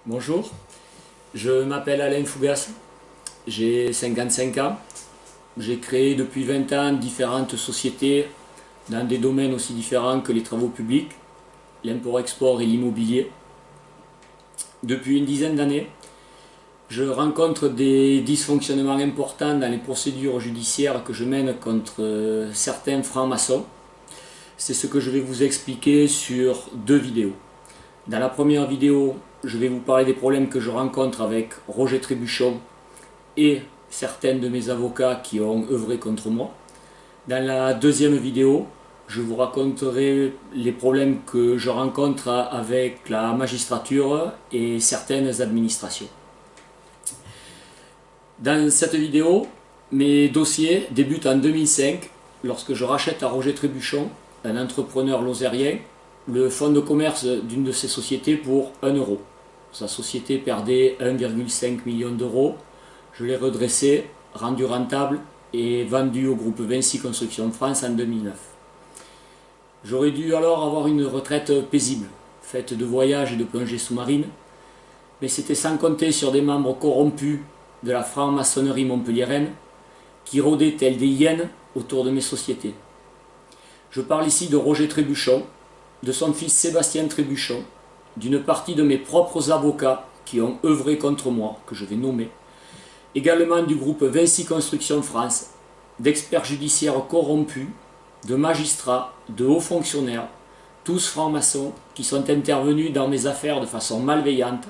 Bonjour, je m'appelle Alain Fougas, j'ai 55 ans. J'ai créé depuis 20 ans différentes sociétés dans des domaines aussi différents que les travaux publics, l'import-export et l'immobilier. Depuis une dizaine d'années, je rencontre des dysfonctionnements importants dans les procédures judiciaires que je mène contre certains francs-maçons. C'est ce que je vais vous expliquer sur deux vidéos. Dans la première vidéo, je vais vous parler des problèmes que je rencontre avec Roger Trébuchon et certains de mes avocats qui ont œuvré contre moi. Dans la deuxième vidéo, je vous raconterai les problèmes que je rencontre avec la magistrature et certaines administrations. Dans cette vidéo, mes dossiers débutent en 2005 lorsque je rachète à Roger Trébuchon, un entrepreneur lozérien, le fonds de commerce d'une de ses sociétés pour 1 euro. Sa société perdait 1,5 million d'euros. Je l'ai redressé, rendu rentable et vendu au groupe Vinci Construction France en 2009. J'aurais dû alors avoir une retraite paisible, faite de voyages et de plongées sous-marines, mais c'était sans compter sur des membres corrompus de la franc-maçonnerie montpelliéraine qui rôdaient tels des hyènes autour de mes sociétés. Je parle ici de Roger Trébuchon, de son fils Sébastien Trébuchon, d'une partie de mes propres avocats qui ont œuvré contre moi, que je vais nommer, également du groupe Vinci Construction France, d'experts judiciaires corrompus, de magistrats, de hauts fonctionnaires, tous francs-maçons qui sont intervenus dans mes affaires de façon malveillante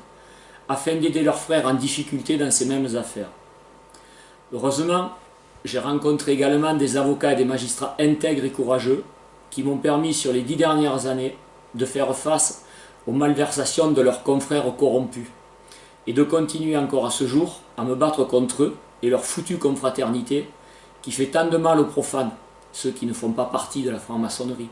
afin d'aider leurs frères en difficulté dans ces mêmes affaires. Heureusement, j'ai rencontré également des avocats et des magistrats intègres et courageux qui m'ont permis sur les 10 dernières années de faire face aux malversations de leurs confrères corrompus et de continuer encore à ce jour à me battre contre eux et leur foutue confraternité qui fait tant de mal aux profanes, ceux qui ne font pas partie de la franc-maçonnerie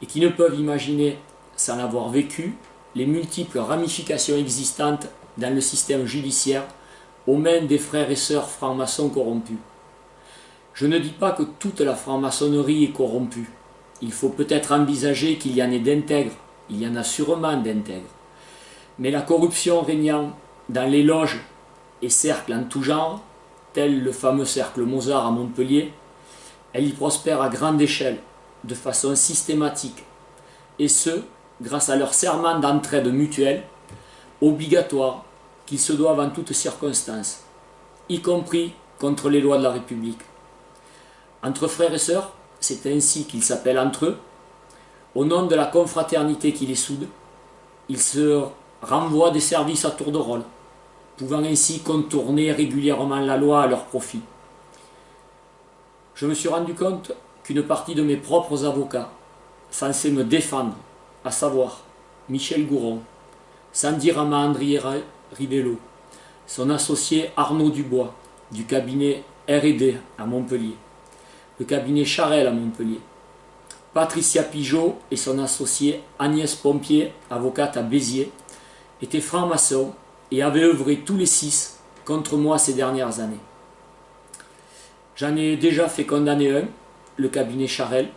et qui ne peuvent imaginer, sans l'avoir vécu, les multiples ramifications existantes dans le système judiciaire aux mains des frères et sœurs francs-maçons corrompus. Je ne dis pas que toute la franc-maçonnerie est corrompue. Il faut peut-être envisager qu'il y en ait d'intègres, il y en a sûrement d'intègres. Mais la corruption régnant dans les loges et cercles en tout genre, tel le fameux cercle Mozart à Montpellier, elle y prospère à grande échelle, de façon systématique, et ce, grâce à leur serment d'entraide mutuelle, obligatoire, qu'ils se doivent en toutes circonstances, y compris contre les lois de la République. Entre frères et sœurs, c'est ainsi qu'ils s'appellent entre eux. Au nom de la confraternité qui les soude, ils se renvoient des services à tour de rôle, pouvant ainsi contourner régulièrement la loi à leur profit. Je me suis rendu compte qu'une partie de mes propres avocats, censés me défendre, à savoir Michel Gouron, Sandy Rama-Andriera Rivello, son associé Arnaud Dubois, du cabinet R&D à Montpellier, le cabinet Charel à Montpellier, Patricia Pigeot et son associé Agnès Pompier, avocate à Béziers, étaient francs-maçons et avaient œuvré tous les 6 contre moi ces dernières années. J'en ai déjà fait condamner un, le cabinet Charel,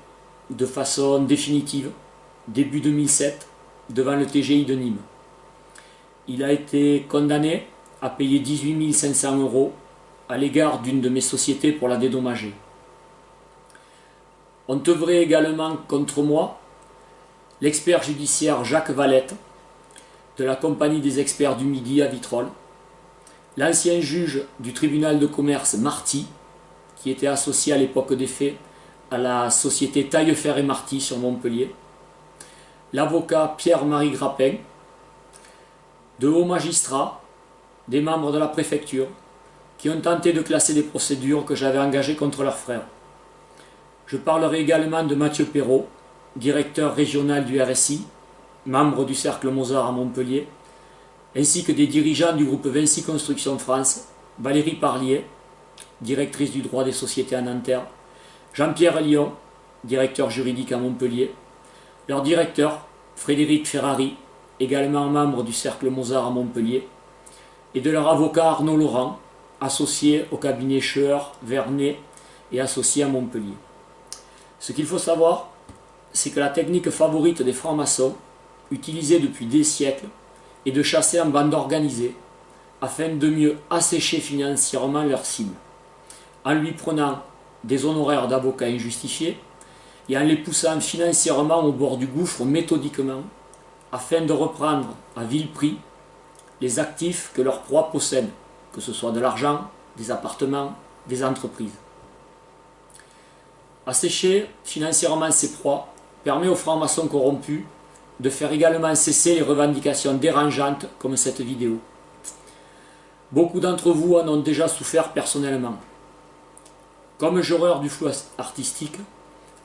de façon définitive, début 2007, devant le TGI de Nîmes. Il a été condamné à payer 18 500 € à l'égard d'une de mes sociétés pour la dédommager. On œuvrait également contre moi l'expert judiciaire Jacques Valette, de la Compagnie des experts du Midi à Vitrolles, l'ancien juge du tribunal de commerce Marty, qui était associé à l'époque des faits à la société Taillefer et Marty sur Montpellier, l'avocat Pierre-Marie Grappin, de hauts magistrats, des membres de la préfecture, qui ont tenté de classer des procédures que j'avais engagées contre leurs frères. Je parlerai également de Mathieu Perrault, directeur régional du RSI, membre du Cercle Mozart à Montpellier, ainsi que des dirigeants du groupe Vinci Construction France, Valérie Parlier, directrice du droit des sociétés à Nanterre, Jean-Pierre Lyon, directeur juridique à Montpellier, leur directeur, Frédéric Ferrari, également membre du Cercle Mozart à Montpellier, et de leur avocat Arnaud Laurent, associé au cabinet Scheur, Vernet et associé à Montpellier. Ce qu'il faut savoir, c'est que la technique favorite des francs-maçons, utilisée depuis des siècles, et de chasser en bande organisée afin de mieux assécher financièrement leurs cibles, en lui prenant des honoraires d'avocat injustifiés et en les poussant financièrement au bord du gouffre méthodiquement afin de reprendre à vil prix les actifs que leurs proies possèdent, que ce soit de l'argent, des appartements, des entreprises. Assécher financièrement ses proies permet aux francs-maçons corrompus de faire également cesser les revendications dérangeantes comme cette vidéo. Beaucoup d'entre vous en ont déjà souffert personnellement. Comme jureur du flou artistique,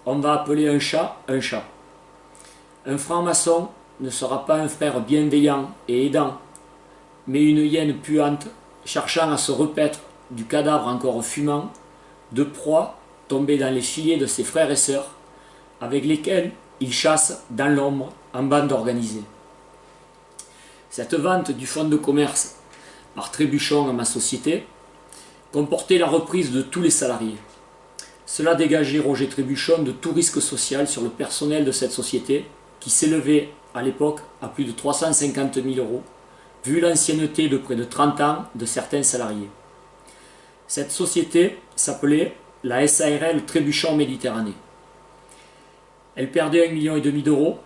on va appeler un chat un chat. Un franc-maçon ne sera pas un frère bienveillant et aidant, mais une hyène puante cherchant à se repaître du cadavre encore fumant de proies tombées dans les filets de ses frères et sœurs, avec lesquels il chasse dans l'ombre en bande organisée. Cette vente du fonds de commerce par Trébuchon à ma société comportait la reprise de tous les salariés. Cela dégageait Roger Trébuchon de tout risque social sur le personnel de cette société qui s'élevait à l'époque à plus de 350 000 €, vu l'ancienneté de près de 30 ans de certains salariés. Cette société s'appelait la SARL Trébuchon Méditerranée. Elle perdait 1,5 million d'euros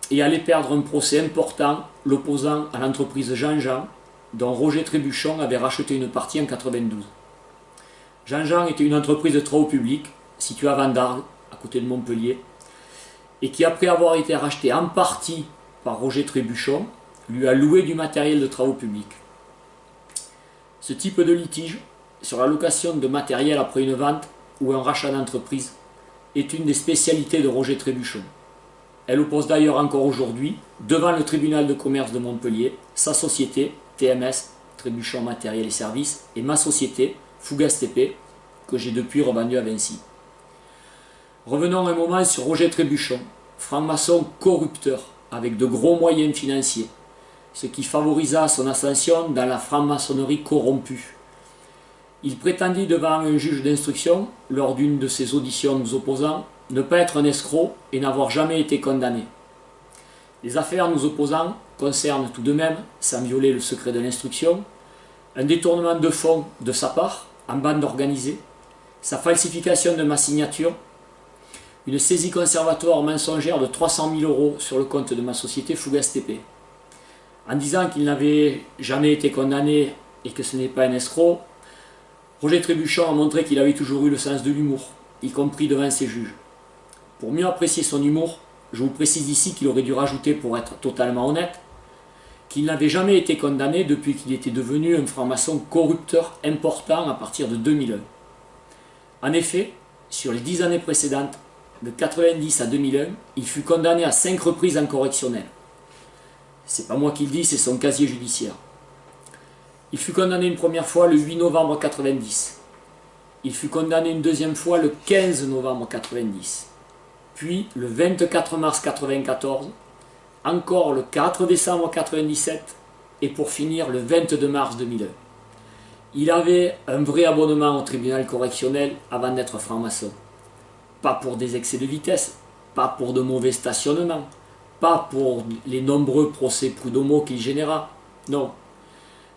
et allait perdre un procès important l'opposant à l'entreprise Jean-Jean, dont Roger Trébuchon avait racheté une partie en 1992. Jean-Jean était une entreprise de travaux publics située à Vendargues, à côté de Montpellier, et qui, après avoir été rachetée en partie par Roger Trébuchon, lui a loué du matériel de travaux publics. Ce type de litige sur la location de matériel après une vente ou un rachat d'entreprise est une des spécialités de Roger Trébuchon. Elle oppose d'ailleurs encore aujourd'hui, devant le tribunal de commerce de Montpellier, sa société, TMS, Trébuchon Matériel et Services, et ma société, Fougas TP, que j'ai depuis revendu à Vinci. Revenons un moment sur Roger Trébuchon, franc-maçon corrupteur, avec de gros moyens financiers, ce qui favorisa son ascension dans la franc-maçonnerie corrompue. Il prétendit devant un juge d'instruction, lors d'une de ses auditions nous opposant, ne pas être un escroc et n'avoir jamais été condamné. Les affaires nous opposant concernent tout de même, sans violer le secret de l'instruction, un détournement de fonds de sa part, en bande organisée, sa falsification de ma signature, une saisie conservatoire mensongère de 300 000 € sur le compte de ma société Fougas TP. En disant qu'il n'avait jamais été condamné et que ce n'est pas un escroc, Roger Trébuchon a montré qu'il avait toujours eu le sens de l'humour, y compris devant ses juges. Pour mieux apprécier son humour, je vous précise ici qu'il aurait dû rajouter, pour être totalement honnête, qu'il n'avait jamais été condamné depuis qu'il était devenu un franc-maçon corrupteur important à partir de 2001. En effet, sur les 10 années précédentes, de 1990 à 2001, il fut condamné à 5 reprises en correctionnel. C'est pas moi qui le dis, c'est son casier judiciaire. Il fut condamné une première fois le 8 novembre 1990. Il fut condamné une deuxième fois le 15 novembre 1990. Puis le 24 mars 1994, encore le 4 décembre 1997 et pour finir le 22 mars 2001. Il avait un vrai abonnement au tribunal correctionnel avant d'être franc-maçon. Pas pour des excès de vitesse, pas pour de mauvais stationnements, pas pour les nombreux procès prud'homaux qu'il généra. Non.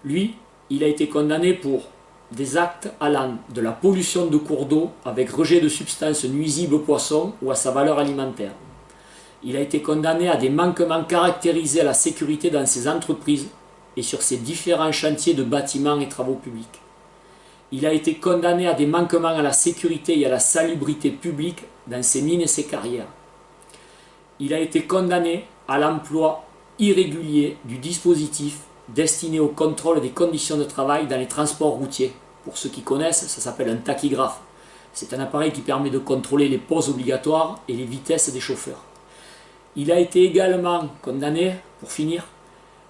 Lui, il a été condamné pour des actes allant de la pollution de cours d'eau avec rejet de substances nuisibles aux poissons ou à sa valeur alimentaire. Il a été condamné à des manquements caractérisés à la sécurité dans ses entreprises et sur ses différents chantiers de bâtiments et travaux publics. Il a été condamné à des manquements à la sécurité et à la salubrité publique dans ses mines et ses carrières. Il a été condamné à l'emploi irrégulier du dispositif destiné au contrôle des conditions de travail dans les transports routiers. Pour ceux qui connaissent, ça s'appelle un tachygraphe. C'est un appareil qui permet de contrôler les pauses obligatoires et les vitesses des chauffeurs. Il a été également condamné, pour finir,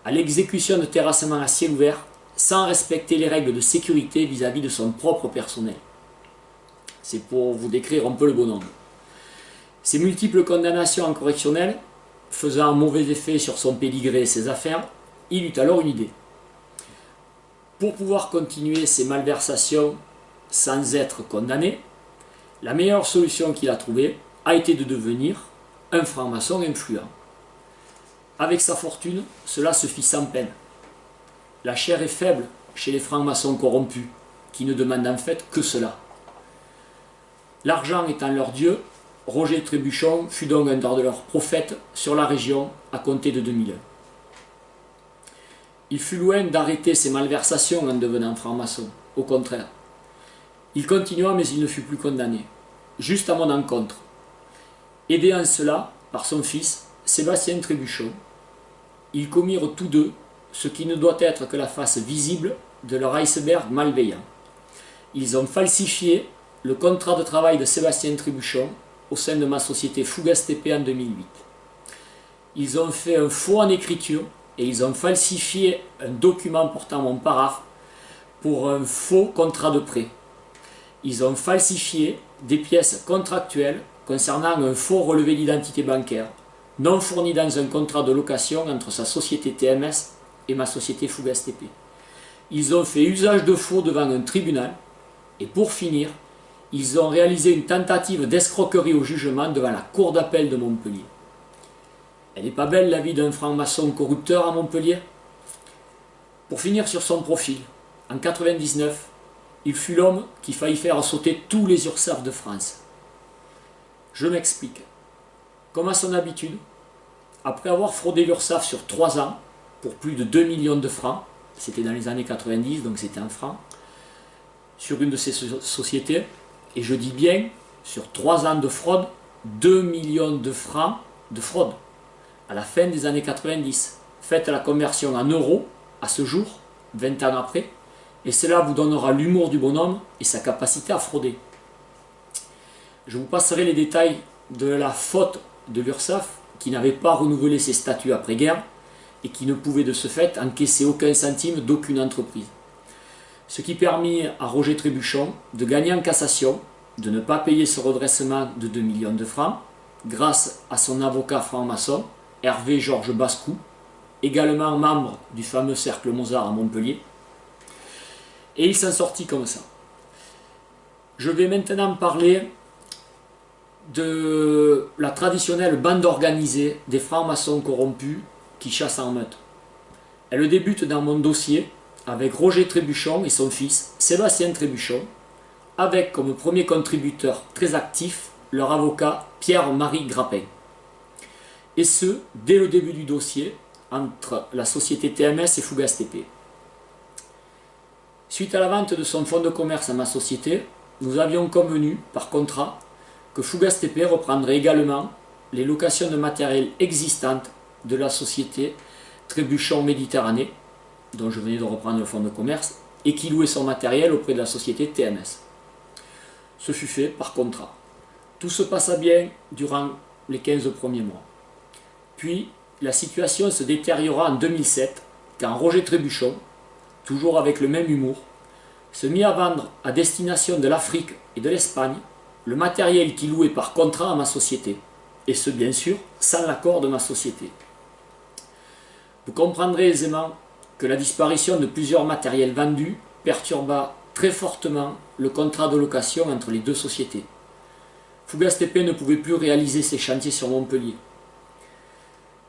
à l'exécution de terrassements à ciel ouvert sans respecter les règles de sécurité vis-à-vis de son propre personnel. C'est pour vous décrire un peu le bonhomme. Ces multiples condamnations en correctionnel faisant un mauvais effet sur son pédigré et ses affaires, il eut alors une idée. Pour pouvoir continuer ses malversations sans être condamné, la meilleure solution qu'il a trouvée a été de devenir un franc-maçon influent. Avec sa fortune, cela se fit sans peine. La chair est faible chez les francs-maçons corrompus, qui ne demandent en fait que cela. L'argent étant leur dieu, Roger Trébuchon fut donc un de leurs prophètes sur la région à compter de 2001. Il fut loin d'arrêter ses malversations en devenant franc-maçon, au contraire. Il continua mais il ne fut plus condamné, juste à mon encontre, aidé en cela par son fils, Sébastien Trébuchon. Ils commirent tous deux ce qui ne doit être que la face visible de leur iceberg malveillant. Ils ont falsifié le contrat de travail de Sébastien Trébuchon au sein de ma société Fougas TP en 2008. Ils ont fait un faux en écriture et ils ont falsifié un document portant mon paraphe pour un faux contrat de prêt. Ils ont falsifié des pièces contractuelles concernant un faux relevé d'identité bancaire non fourni dans un contrat de location entre sa société TMS et ma société Fougas TP. Ils ont fait usage de faux devant un tribunal et pour finir, ils ont réalisé une tentative d'escroquerie au jugement devant la cour d'appel de Montpellier. Elle n'est pas belle la vie d'un franc-maçon corrupteur à Montpellier? Pour finir sur son profil, en 1999, il fut l'homme qui faillit faire sauter tous les URSSAF de France. Je m'explique. Comme à son habitude, après avoir fraudé l'URSSAF sur 3 ans, pour plus de 2 millions de francs, c'était dans les années 90, donc c'était en francs, sur une de ces sociétés, et je dis bien, sur 3 ans de fraude, 2 millions de francs de fraude, à la fin des années 90. Faites la conversion en euros, à ce jour, 20 ans après, et cela vous donnera l'humour du bonhomme et sa capacité à frauder. Je vous passerai les détails de la faute de l'URSSAF, qui n'avait pas renouvelé ses statuts après-guerre, et qui ne pouvait de ce fait encaisser aucun centime d'aucune entreprise. Ce qui permit à Roger Trébuchon de gagner en cassation, de ne pas payer ce redressement de 2 millions de francs, grâce à son avocat franc-maçon, Hervé Georges Bascou, également membre du fameux Cercle Mozart à Montpellier, et il s'en sortit comme ça. Je vais maintenant parler de la traditionnelle bande organisée des francs-maçons corrompus qui chassent en meute. Elle débute dans mon dossier avec Roger Trébuchon et son fils Sébastien Trébuchon, avec comme premier contributeur très actif leur avocat Pierre-Marie Grappin. Et ce, dès le début du dossier, entre la société TMS et Fougas TP. Suite à la vente de son fonds de commerce à ma société, nous avions convenu, par contrat, que Fougas TP reprendrait également les locations de matériel existantes de la société Trébuchon Méditerranée, dont je venais de reprendre le fonds de commerce, et qui louait son matériel auprès de la société TMS. Ce fut fait par contrat. Tout se passa bien durant les 15 premiers mois. Puis, la situation se détériora en 2007, quand Roger Trébuchon, toujours avec le même humour, se mit à vendre à destination de l'Afrique et de l'Espagne le matériel qu'il louait par contrat à ma société, et ce bien sûr sans l'accord de ma société. Vous comprendrez aisément que la disparition de plusieurs matériels vendus perturba très fortement le contrat de location entre les deux sociétés. Fougas TP ne pouvait plus réaliser ses chantiers sur Montpellier.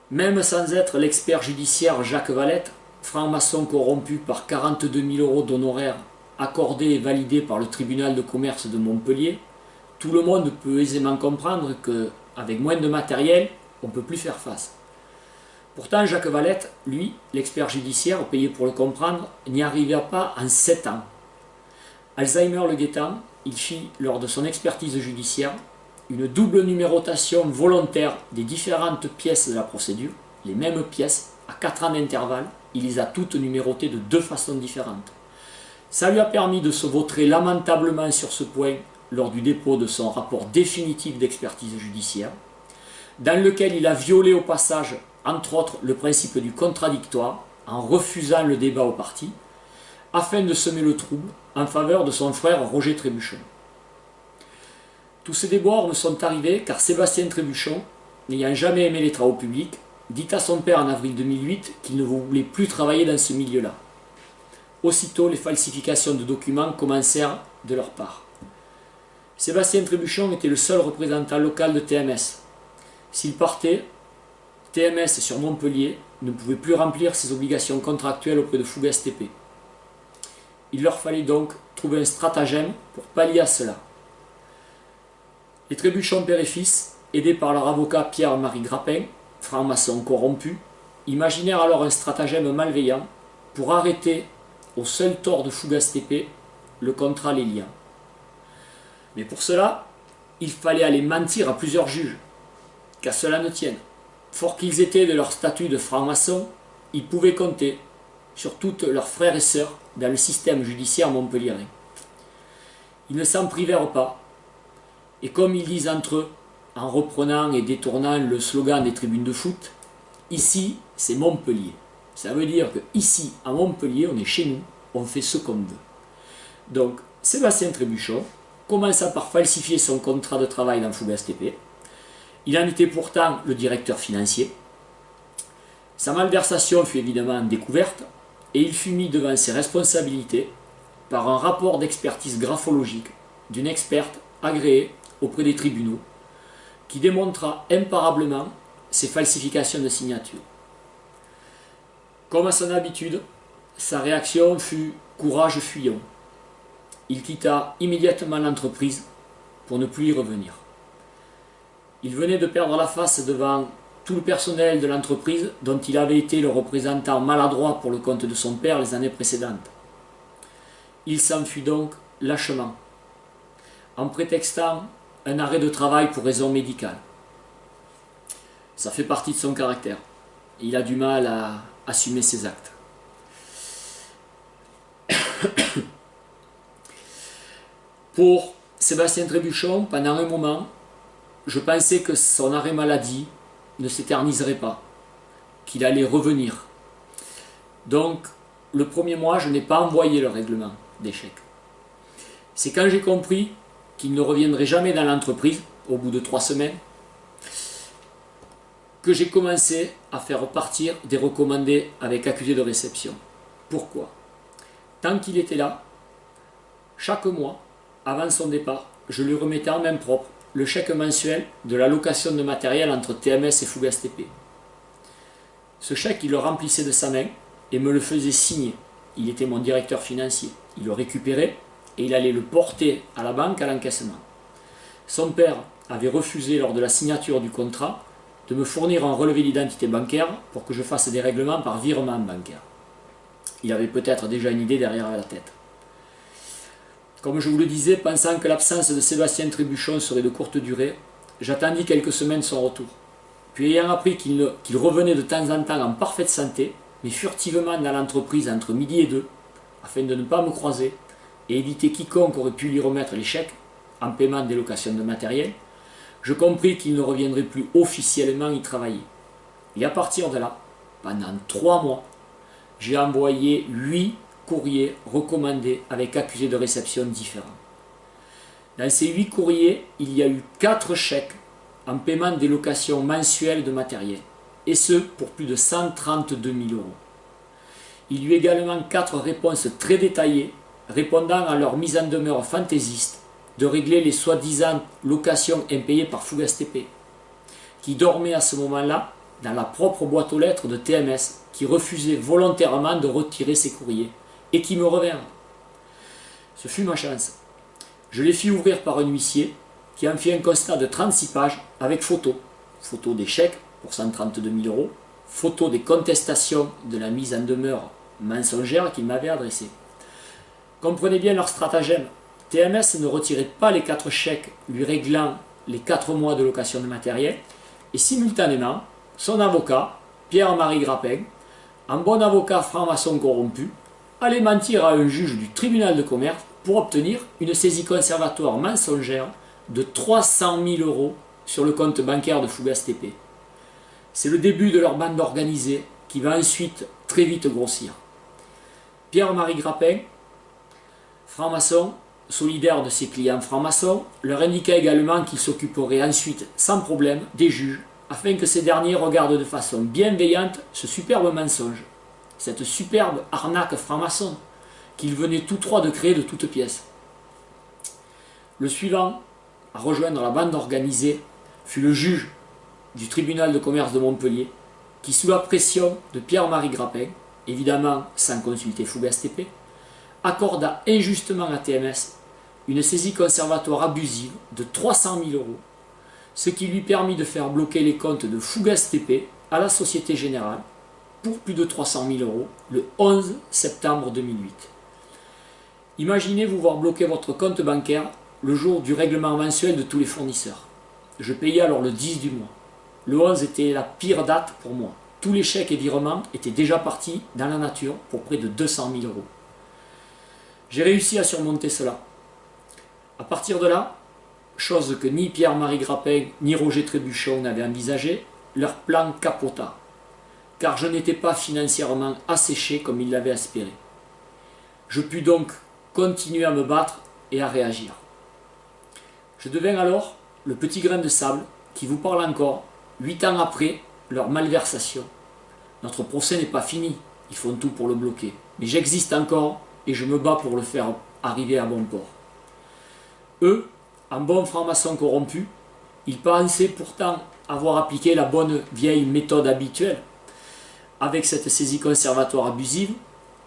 Même sans être l'expert judiciaire Jacques Valette, franc-maçon corrompu par 42 000 € d'honoraires accordés et validés par le tribunal de commerce de Montpellier, tout le monde peut aisément comprendre qu'avec moins de matériel, on ne peut plus faire face. Pourtant, Jacques Valette, lui, l'expert judiciaire, payé pour le comprendre, n'y arriva pas en 7 ans. Alzheimer le guettant, il fit, lors de son expertise judiciaire, une double numérotation volontaire des différentes pièces de la procédure, les mêmes pièces, à 4 ans d'intervalle, il les a toutes numérotées de 2 façons différentes. Ça lui a permis de se vautrer lamentablement sur ce point lors du dépôt de son rapport définitif d'expertise judiciaire, dans lequel il a violé au passage, entre autres, le principe du contradictoire, en refusant le débat aux parties, afin de semer le trouble en faveur de son frère Roger Trébuchon. Tous ces déboires me sont arrivés car Sébastien Trébuchon, n'ayant jamais aimé les travaux publics, dit à son père en avril 2008 qu'il ne voulait plus travailler dans ce milieu-là. Aussitôt, les falsifications de documents commencèrent de leur part. Sébastien Trébuchon était le seul représentant local de TMS. S'il partait, TMS sur Montpellier ne pouvait plus remplir ses obligations contractuelles auprès de Fougas TP. Il leur fallait donc trouver un stratagème pour pallier à cela. Les Trébuchon père et fils, aidés par leur avocat Pierre-Marie Grappin, franc-maçon corrompu, imaginèrent alors un stratagème malveillant pour arrêter, au seul tort de Fougas TP, le contrat les liant. Mais pour cela, il fallait aller mentir à plusieurs juges, qu'à cela ne tienne. Forts qu'ils étaient de leur statut de franc-maçon, ils pouvaient compter sur tous leurs frères et sœurs dans le système judiciaire montpelliérain. Ils ne s'en privèrent pas, et comme ils disent entre eux, en reprenant et détournant le slogan des tribunes de foot, ici c'est Montpellier. Ça veut dire que ici, à Montpellier, on est chez nous, on fait ce qu'on veut. Donc, Sébastien Trébuchon commença par falsifier son contrat de travail dans Fougas TP. Il en était pourtant le directeur financier. Sa malversation fut évidemment découverte et il fut mis devant ses responsabilités par un rapport d'expertise graphologique d'une experte agréée auprès des tribunaux qui démontra imparablement ses falsifications de signature. Comme à son habitude, sa réaction fut courage fuyant. Il quitta immédiatement l'entreprise pour ne plus y revenir. Il venait de perdre la face devant tout le personnel de l'entreprise dont il avait été le représentant maladroit pour le compte de son père les années précédentes. Il s'enfuit donc lâchement, en prétextant un arrêt de travail pour raison médicale. Ça fait partie de son caractère. Il a du mal à assumer ses actes. Pour Sébastien Trébuchon, pendant un moment, je pensais que son arrêt maladie ne s'éterniserait pas, qu'il allait revenir. Donc, le premier mois, je n'ai pas envoyé le règlement d'échec. C'est quand j'ai compris qu'il ne reviendrait jamais dans l'entreprise, au bout de 3 semaines, que j'ai commencé à faire partir des recommandés avec accusé de réception. Pourquoi? Tant qu'il était là, chaque mois, avant son départ, je lui remettais en main propre le chèque mensuel de la location de matériel entre TMS et Fougas TP. Ce chèque, il le remplissait de sa main et me le faisait signer. Il était mon directeur financier. Il le récupérait et il allait le porter à la banque à l'encaissement. Son père avait refusé lors de la signature du contrat de me fournir un relevé d'identité bancaire pour que je fasse des règlements par virement bancaire. Il avait peut-être déjà une idée derrière la tête. Comme je vous le disais, pensant que l'absence de Sébastien Trébuchon serait de courte durée, j'attendis quelques semaines son retour. Puis ayant appris qu'il revenait de temps en temps en parfaite santé, mais furtivement dans l'entreprise entre midi et 2, afin de ne pas me croiser et éviter quiconque aurait pu lui remettre les chèques en paiement des locations de matériel, je compris qu'il ne reviendrait plus officiellement y travailler. Et à partir de là, pendant 3 mois, j'ai envoyé 8 courriers recommandés avec accusés de réception différents. Dans ces 8 courriers, il y a eu 4 chèques en paiement des locations mensuelles de matériel, et ce pour plus de 132 000 €. Il y a eu également 4 réponses très détaillées répondant à leur mise en demeure fantaisiste de régler les soi-disant locations impayées par Fougas TP, qui dormait à ce moment-là dans la propre boîte aux lettres de TMS, qui refusait volontairement de retirer ses courriers, et qui me revinrent. Ce fut ma chance. Je les fis ouvrir par un huissier, qui en fit un constat de 36 pages avec photos. Photos des chèques pour 132 000 €, photos des contestations de la mise en demeure mensongère qu'il m'avait adressée. Comprenez bien leur stratagème. TMS ne retirait pas les 4 chèques lui réglant les 4 mois de location de matériel, et simultanément, son avocat, Pierre-Marie Grappin, un bon avocat franc-maçon corrompu, allait mentir à un juge du tribunal de commerce pour obtenir une saisie conservatoire mensongère de 300 000 € sur le compte bancaire de Fougas TP. C'est le début de leur bande organisée qui va ensuite très vite grossir. Pierre-Marie Grappin, franc-maçon, solidaire de ses clients francs-maçons, leur indiqua également qu'il s'occuperait ensuite sans problème des juges afin que ces derniers regardent de façon bienveillante ce superbe mensonge, cette superbe arnaque franc-maçon qu'ils venaient tous trois de créer de toutes pièces. Le suivant à rejoindre la bande organisée fut le juge du tribunal de commerce de Montpellier, qui, sous la pression de Pierre-Marie Grappin, évidemment sans consulter Fougas-TP, accorda injustement à TMS une saisie conservatoire abusive de 300 000 euros, ce qui lui permit de faire bloquer les comptes de Fougas-TP à la Société Générale pour plus de 300 000 euros le 11 septembre 2008. Imaginez vous voir bloquer votre compte bancaire le jour du règlement mensuel de tous les fournisseurs. Je payais alors le 10 du mois. Le 11 était la pire date pour moi. Tous les chèques et virements étaient déjà partis dans la nature pour près de 200 000 euros. J'ai réussi à surmonter cela. À partir de là, chose que ni Pierre-Marie Grappin ni Roger Trébuchon n'avaient envisagé, leur plan capota, car je n'étais pas financièrement asséché comme ils l'avaient espéré. Je pus donc continuer à me battre et à réagir. Je devins alors le petit grain de sable qui vous parle encore, 8 ans après leur malversation. Notre procès n'est pas fini, ils font tout pour le bloquer. Mais j'existe encore et je me bats pour le faire arriver à bon port. Eux, en bons francs-maçons corrompus, ils pensaient pourtant avoir appliqué la bonne vieille méthode habituelle. Avec cette saisie conservatoire abusive,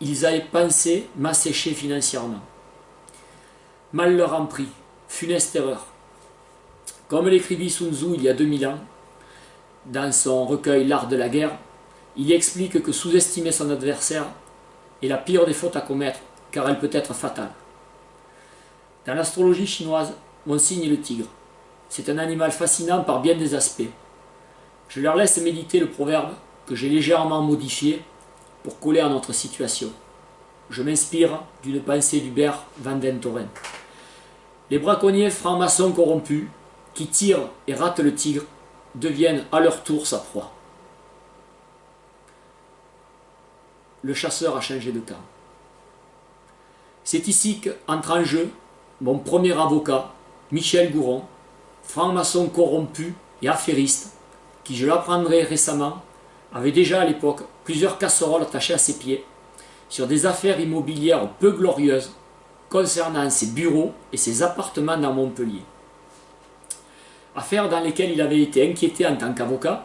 ils avaient pensé m'assécher financièrement. Mal leur en prit, funeste erreur. Comme l'écrivit Sun Tzu il y a 2000 ans, dans son recueil L'Art de la guerre, il explique que sous-estimer son adversaire est la pire des fautes à commettre, car elle peut être fatale. Dans l'astrologie chinoise, mon signe est le tigre. C'est un animal fascinant par bien des aspects. Je leur laisse méditer le proverbe que j'ai légèrement modifié pour coller à notre situation. Je m'inspire d'une pensée d'Hubert van den Toren. Les braconniers francs-maçons corrompus, qui tirent et ratent le tigre, deviennent à leur tour sa proie. Le chasseur a changé de camp. C'est ici qu'entre en jeu mon premier avocat, Michel Gouron, franc-maçon corrompu et affairiste, qui, je l'apprendrai récemment, avait déjà à l'époque plusieurs casseroles attachées à ses pieds sur des affaires immobilières peu glorieuses concernant ses bureaux et ses appartements dans Montpellier. Affaires dans lesquelles il avait été inquiété en tant qu'avocat,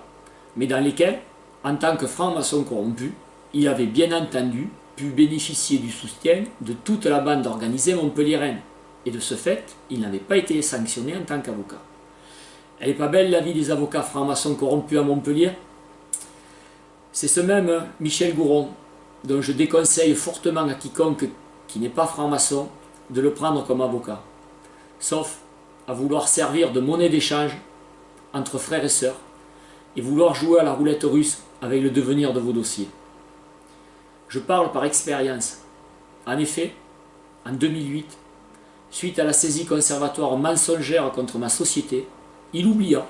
mais dans lesquelles, en tant que franc-maçon corrompu, il avait bien entendu pu bénéficier du soutien de toute la bande organisée montpelliéraine. Et de ce fait, il n'avait pas été sanctionné en tant qu'avocat. Elle n'est pas belle la vie des avocats francs-maçons corrompus à Montpellier? C'est ce même Michel Gouron, dont je déconseille fortement à quiconque qui n'est pas franc-maçon de le prendre comme avocat, sauf à vouloir servir de monnaie d'échange entre frères et sœurs et vouloir jouer à la roulette russe avec le devenir de vos dossiers. Je parle par expérience. En effet, en 2008, suite à la saisie conservatoire mensongère contre ma société, il oublia,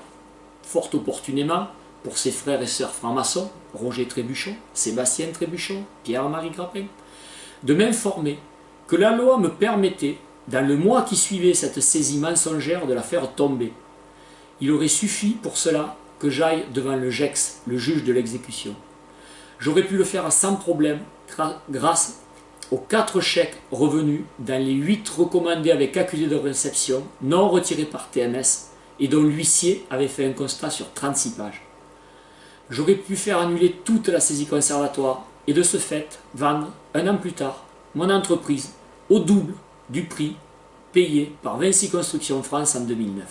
fort opportunément, pour ses frères et sœurs francs-maçons, Roger Trébuchon, Sébastien Trébuchon, Pierre-Marie Grappin, de m'informer que la loi me permettait, dans le mois qui suivait cette saisie mensongère, de la faire tomber. Il aurait suffi pour cela que j'aille devant le GEX, le juge de l'exécution. J'aurais pu le faire sans problème, grâce aux 4 chèques revenus dans les 8 recommandés avec accusé de réception, non retirés par TMS, et dont l'huissier avait fait un constat sur 36 pages. J'aurais pu faire annuler toute la saisie conservatoire et de ce fait vendre, un an plus tard, mon entreprise au double du prix payé par Vinci Construction France en 2009.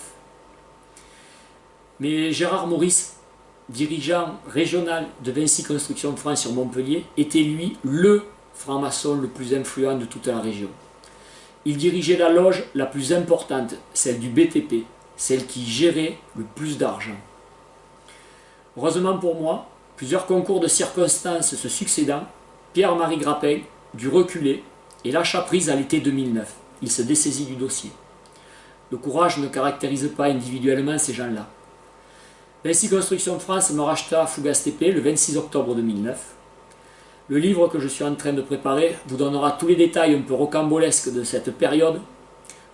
Mais Gérard Maurice, dirigeant régional de Vinci Construction France sur Montpellier, était lui le franc-maçon le plus influent de toute la région. Il dirigeait la loge la plus importante, celle du BTP, celle qui gérait le plus d'argent. Heureusement pour moi, plusieurs concours de circonstances se succédant, Pierre-Marie Grappin dut reculer et lâcha prise à l'été 2009. Il se dessaisit du dossier. Le courage ne caractérise pas individuellement ces gens-là. Vinci Construction France me racheta Fougas-TP le 26 octobre 2009. Le livre que je suis en train de préparer vous donnera tous les détails un peu rocambolesques de cette période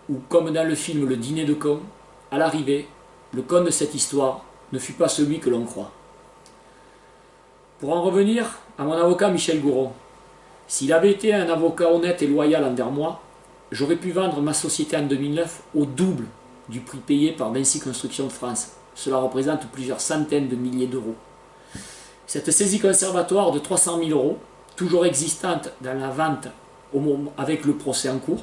où, comme dans le film Le Dîner de cons, à l'arrivée, le con de cette histoire ne fut pas celui que l'on croit. Pour en revenir à mon avocat Michel Gouron, s'il avait été un avocat honnête et loyal envers moi, j'aurais pu vendre ma société en 2009 au double du prix payé par Vinci Construction France. Cela représente plusieurs centaines de milliers d'euros. Cette saisie conservatoire de 300 000 euros, toujours existante dans la vente avec le procès en cours,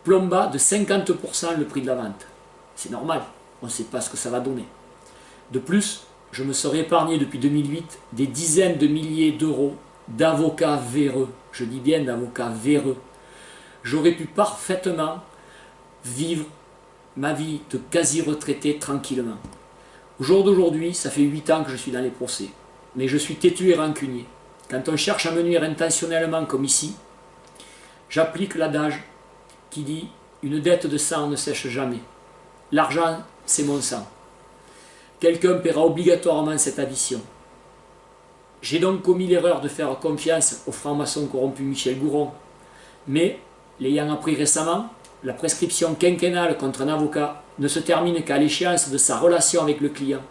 plomba de 50% le prix de la vente. C'est normal, on ne sait pas ce que ça va donner. De plus, je me serais épargné depuis 2008 des dizaines de milliers d'euros d'avocats véreux. Je dis bien d'avocats véreux. J'aurais pu parfaitement vivre ma vie de quasi-retraité tranquillement. Au jour d'aujourd'hui, ça fait 8 ans que je suis dans les procès. Mais je suis têtu et rancunier. Quand on cherche à me nuire intentionnellement comme ici, j'applique l'adage qui dit « Une dette de sang ne sèche jamais ». L'argent, c'est mon sang. Quelqu'un paiera obligatoirement cette addition. J'ai donc commis l'erreur de faire confiance au franc-maçon corrompu Michel Gouron. Mais, l'ayant appris récemment, la prescription quinquennale contre un avocat ne se termine qu'à l'échéance de sa relation avec le client.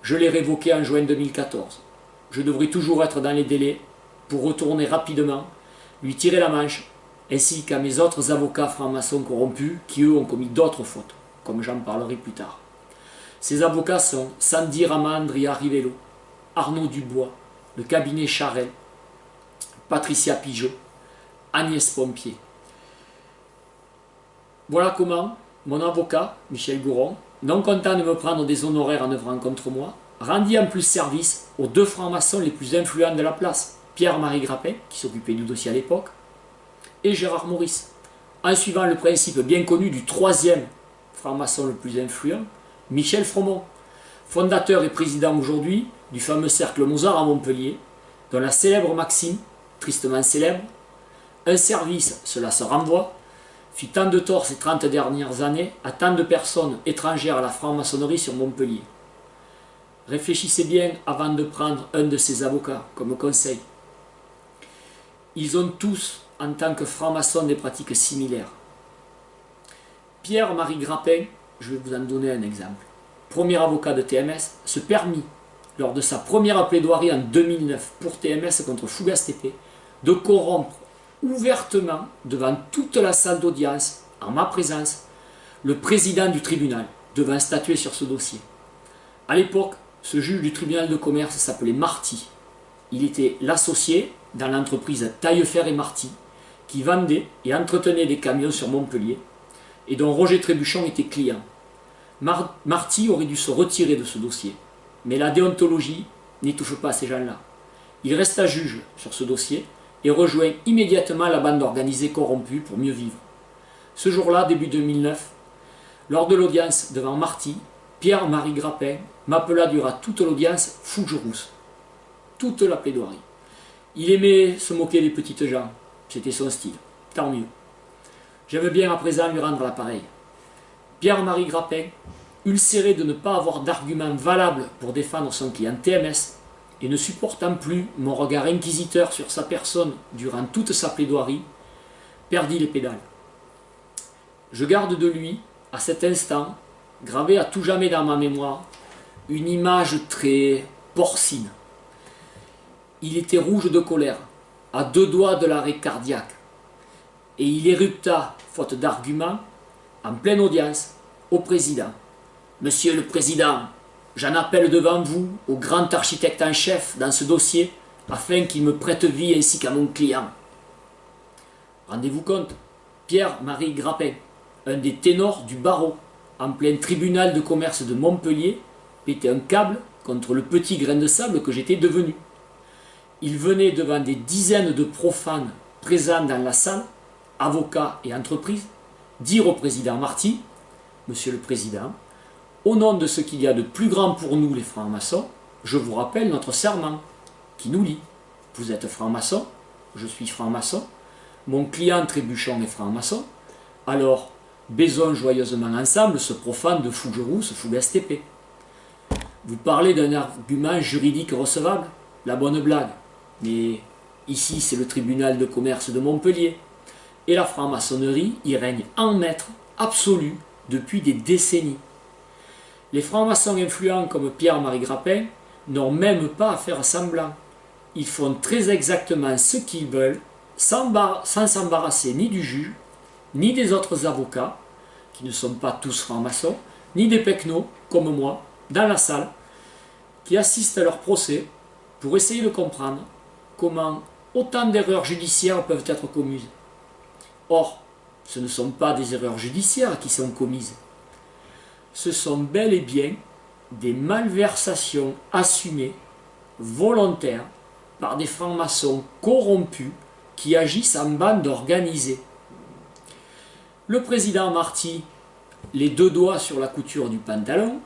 Je l'ai révoqué en juin 2014. Je devrais toujours être dans les délais pour retourner rapidement, lui tirer la manche, ainsi qu'à mes autres avocats francs-maçons corrompus qui eux ont commis d'autres fautes, comme j'en parlerai plus tard. Ces avocats sont Sandy Ramandria Rivello, Arnaud Dubois, le cabinet Charel, Patricia Pigeot, Agnès Pompier. Voilà comment mon avocat, Michel Gouron, non content de me prendre des honoraires en œuvrant contre moi, rendit en plus service aux 2 francs-maçons les plus influents de la place, Pierre-Marie Grappin, qui s'occupait du dossier à l'époque, et Gérard Maurice, en suivant le principe bien connu du 3e franc-maçon le plus influent, Michel Fromont, fondateur et président aujourd'hui du fameux cercle Mozart à Montpellier, dont la célèbre maxime, tristement célèbre, « Un service, cela se renvoie », fit tant de tort ces 30 dernières années à tant de personnes étrangères à la franc-maçonnerie sur Montpellier. Réfléchissez bien avant de prendre un de ces avocats comme conseil. Ils ont tous, en tant que francs-maçons, des pratiques similaires. Pierre-Marie Grappin, je vais vous en donner un exemple, premier avocat de TMS, se permit, lors de sa première plaidoirie en 2009 pour TMS contre Fougas TP, de corrompre ouvertement, devant toute la salle d'audience, en ma présence, le président du tribunal, devant statuer sur ce dossier. À l'époque, ce juge du tribunal de commerce s'appelait Marty. Il était l'associé dans l'entreprise Taillefer et Marty, qui vendait et entretenait des camions sur Montpellier, et dont Roger Trébuchon était client. Marty aurait dû se retirer de ce dossier, mais la déontologie n'y touche pas à ces gens-là. Il resta juge sur ce dossier et rejoint immédiatement la bande organisée corrompue pour mieux vivre. Ce jour-là, début 2009, lors de l'audience devant Marty, Pierre-Marie Grappin m'appela durant toute l'audience Fougerousse, toute la plaidoirie. Il aimait se moquer des petites gens, c'était son style, tant mieux. J'aime bien à présent lui rendre l'appareil. Pierre-Marie Grappin, ulcéré de ne pas avoir d'arguments valables pour défendre son client TMS, et ne supportant plus mon regard inquisiteur sur sa personne durant toute sa plaidoirie, perdit les pédales. Je garde de lui, à cet instant, gravé à tout jamais dans ma mémoire, une image très porcine. Il était rouge de colère, à 2 doigts de l'arrêt cardiaque, et il érupta, faute d'arguments, en pleine audience, au président. « Monsieur le Président, j'en appelle devant vous au grand architecte en chef dans ce dossier afin qu'il me prête vie ainsi qu'à mon client. » Rendez-vous compte, Pierre-Marie Grappin, un des ténors du barreau, en plein tribunal de commerce de Montpellier, pétait un câble contre le petit grain de sable que j'étais devenu. Il venait devant des dizaines de profanes présents dans la salle, avocats et entreprises, dire au président Marty, « Monsieur le Président, au nom de ce qu'il y a de plus grand pour nous les francs-maçons, je vous rappelle notre serment qui nous lie. Vous êtes franc-maçon, je suis franc-maçon, mon client Trébuchon est franc-maçon, alors baisons joyeusement ensemble ce profane de Fougeroux, ce Fougas TP. Vous parlez d'un argument juridique recevable, la bonne blague, mais ici c'est le tribunal de commerce de Montpellier, et la franc-maçonnerie y règne en maître absolu depuis des décennies. Les francs-maçons influents comme Pierre-Marie Grappin n'ont même pas à faire semblant. Ils font très exactement ce qu'ils veulent, sans s'embarrasser ni du juge, ni des autres avocats, qui ne sont pas tous francs-maçons, ni des pecnos, comme moi, dans la salle, qui assistent à leur procès, pour essayer de comprendre comment autant d'erreurs judiciaires peuvent être commises. Or, ce ne sont pas des erreurs judiciaires qui sont commises. Ce sont bel et bien des malversations assumées, volontaires, par des francs-maçons corrompus qui agissent en bande organisée. Le président Marty, les deux doigts sur la couture du pantalon,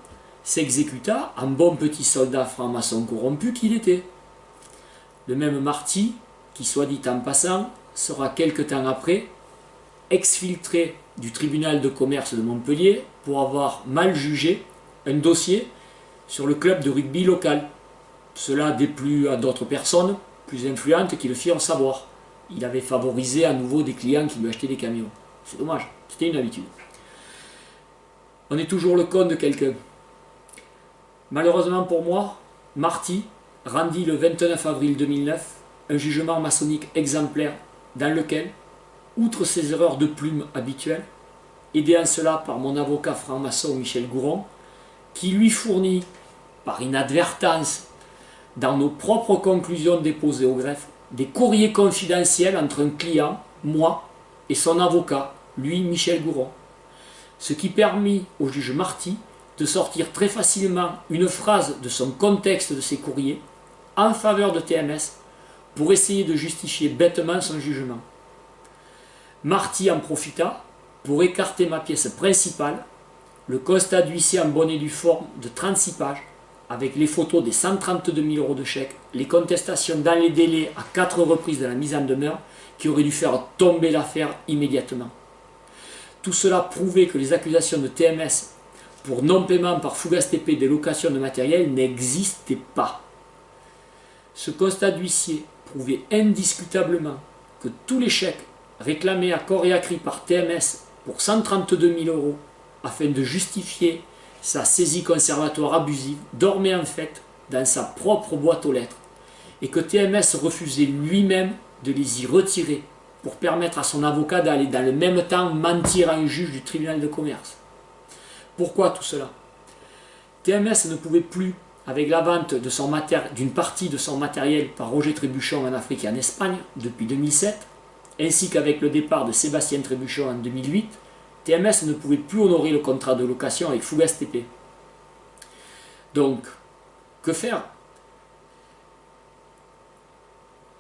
s'exécuta en bon petit soldat franc-maçon corrompu qu'il était. Le même Marty, qui soit dit en passant, sera quelque temps après exfiltré du tribunal de commerce de Montpellier pour avoir mal jugé un dossier sur le club de rugby local. Cela déplut à d'autres personnes plus influentes qui le firent savoir. Il avait favorisé à nouveau des clients qui lui achetaient des camions. C'est dommage, c'était une habitude. On est toujours le con de quelqu'un. Malheureusement pour moi, Marty rendit le 29 avril 2009 un jugement maçonnique exemplaire dans lequel, outre ses erreurs de plume habituelles, aidé en cela par mon avocat franc-maçon Michel Gouron, qui lui fournit, par inadvertance, dans nos propres conclusions déposées au greffe, des courriers confidentiels entre un client, moi, et son avocat, lui, Michel Gouron. Ce qui permit au juge Marty de sortir très facilement une phrase de son contexte de ses courriers en faveur de TMS pour essayer de justifier bêtement son jugement. Marty en profita pour écarter ma pièce principale, le constat d'huissier en bonne et due forme de 36 pages, avec les photos des 132 000 € de chèques, les contestations dans les délais à 4 reprises de la mise en demeure, qui auraient dû faire tomber l'affaire immédiatement. Tout cela prouvait que les accusations de TMS pour non-paiement par Fugaz-TP des locations de matériel n'existaient pas. Ce constat d'huissier prouvait indiscutablement que tous les chèques réclamés à corps et à cri par TMS pour 132 000 € afin de justifier sa saisie conservatoire abusive dormait en fait dans sa propre boîte aux lettres et que TMS refusait lui-même de les y retirer pour permettre à son avocat d'aller dans le même temps mentir à un juge du tribunal de commerce. Pourquoi tout cela? TMS ne pouvait plus, avec la vente d'une partie de son matériel par Roger Trébuchon en Afrique et en Espagne depuis 2007, ainsi qu'avec le départ de Sébastien Trébuchon en 2008, TMS ne pouvait plus honorer le contrat de location avec Fugaz-TP. Donc, que faire?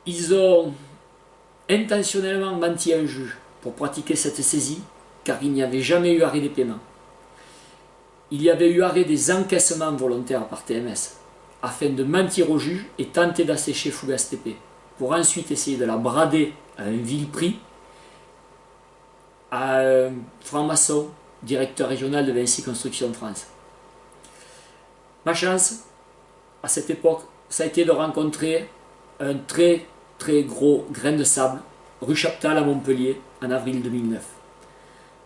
Ils ont intentionnellement menti à un juge pour pratiquer cette saisie, car il n'y avait jamais eu arrêt des paiements. Il y avait eu arrêt des encaissements volontaires par TMS, afin de mentir au juge et tenter d'assécher Fugaz-TP, pour ensuite essayer de la brader à un vil prix à un franc-maçon, directeur régional de Vinci Construction France. Ma chance, à cette époque, ça a été de rencontrer un très gros grain de sable, rue Chaptal à Montpellier, en avril 2009.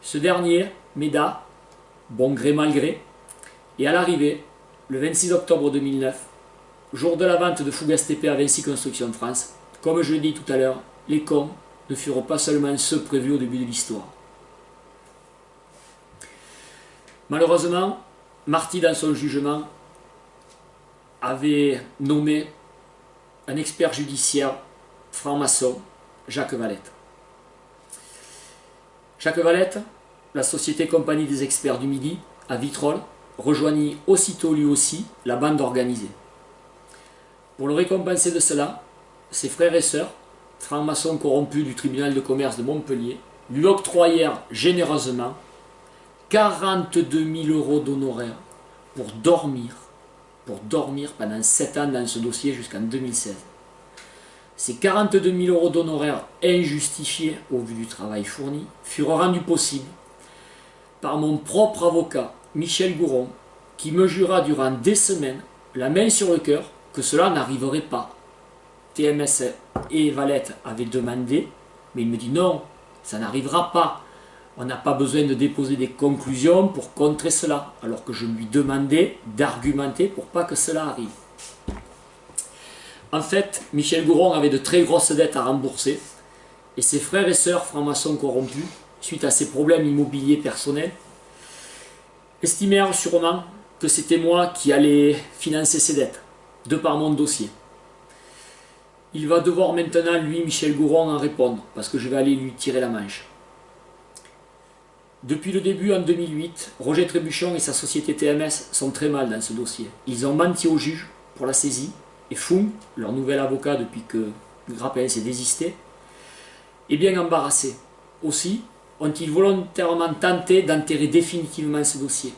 Ce dernier m'aida, bon gré mal gré, et à l'arrivée, le 26 octobre 2009, jour de la vente de Fugaz-TP à Vinci Construction France, comme je l'ai dit tout à l'heure, les cons ne furent pas seulement ceux prévus au début de l'histoire. Malheureusement, Marty, dans son jugement, avait nommé un expert judiciaire franc-maçon, Jacques Valette. Jacques Valette, la société Compagnie des Experts du Midi, à Vitrolles, rejoignit aussitôt lui aussi la bande organisée. Pour le récompenser de cela, ses frères et sœurs, francs-maçons corrompus du tribunal de commerce de Montpellier, lui octroyèrent généreusement 42 000 € d'honoraires pour dormir pendant 7 ans dans ce dossier jusqu'en 2016. Ces 42 000 € d'honoraires injustifiés au vu du travail fourni furent rendus possibles par mon propre avocat, Michel Gouron, qui me jura durant des semaines, la main sur le cœur, que cela n'arriverait pas. TMS et Valette avaient demandé, mais il me dit non, ça n'arrivera pas. On n'a pas besoin de déposer des conclusions pour contrer cela, alors que je lui demandais d'argumenter pour pas que cela arrive. En fait, Michel Gouron avait de très grosses dettes à rembourser, et ses frères et sœurs francs-maçons corrompus, suite à ses problèmes immobiliers personnels, estimèrent sûrement que c'était moi qui allais financer ses dettes, de par mon dossier. Il va devoir maintenant, lui, Michel Goron, en répondre, parce que je vais aller lui tirer la manche. Depuis le début, en 2008, Roger Trébuchon et sa société TMS sont très mal dans ce dossier. Ils ont menti au juge pour la saisie, et Fung, leur nouvel avocat depuis que Grappin s'est désisté, est bien embarrassé. Aussi ont-ils volontairement tenté d'enterrer définitivement ce dossier.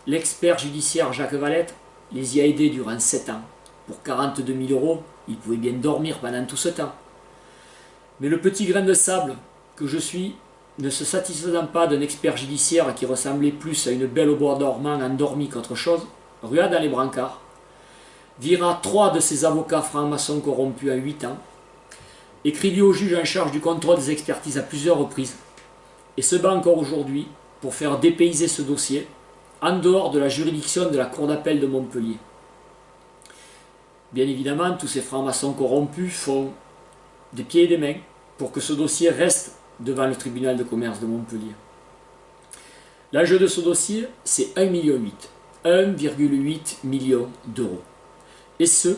L'expert judiciaire Jacques Valette les y a aidés durant 7 ans. Pour 42 000 €, ils pouvaient bien dormir pendant tout ce temps. Mais le petit grain de sable que je suis, ne se satisfaisant pas d'un expert judiciaire qui ressemblait plus à une belle au bord dormant endormie qu'autre chose, rua dans les brancards, vira 3 de ses avocats francs-maçons corrompus en 8 ans, écrivit au juge en charge du contrôle des expertises à plusieurs reprises, et se bat encore aujourd'hui pour faire dépayser ce dossier en dehors de la juridiction de la Cour d'appel de Montpellier. Bien évidemment, tous ces francs-maçons corrompus font des pieds et des mains pour que ce dossier reste devant le tribunal de commerce de Montpellier. L'enjeu de ce dossier, c'est 1,8 million, 1,8 million d'euros. Et ce,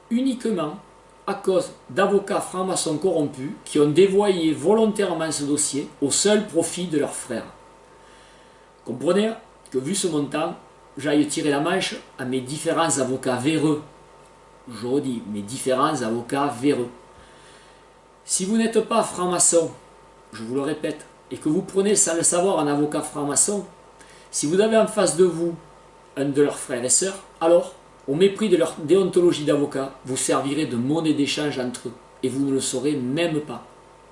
uniquement à cause d'avocats francs-maçons corrompus qui ont dévoyé volontairement ce dossier au seul profit de leurs frères. Comprenez que vu ce montant, j'aille tirer la manche à mes différents avocats véreux. Je redis, mes différents avocats véreux. Si vous n'êtes pas franc-maçon, je vous le répète, et que vous prenez sans le savoir un avocat franc-maçon, si vous avez en face de vous un de leurs frères et sœurs, alors, au mépris de leur déontologie d'avocat, vous servirez de monnaie d'échange entre eux, et vous ne le saurez même pas,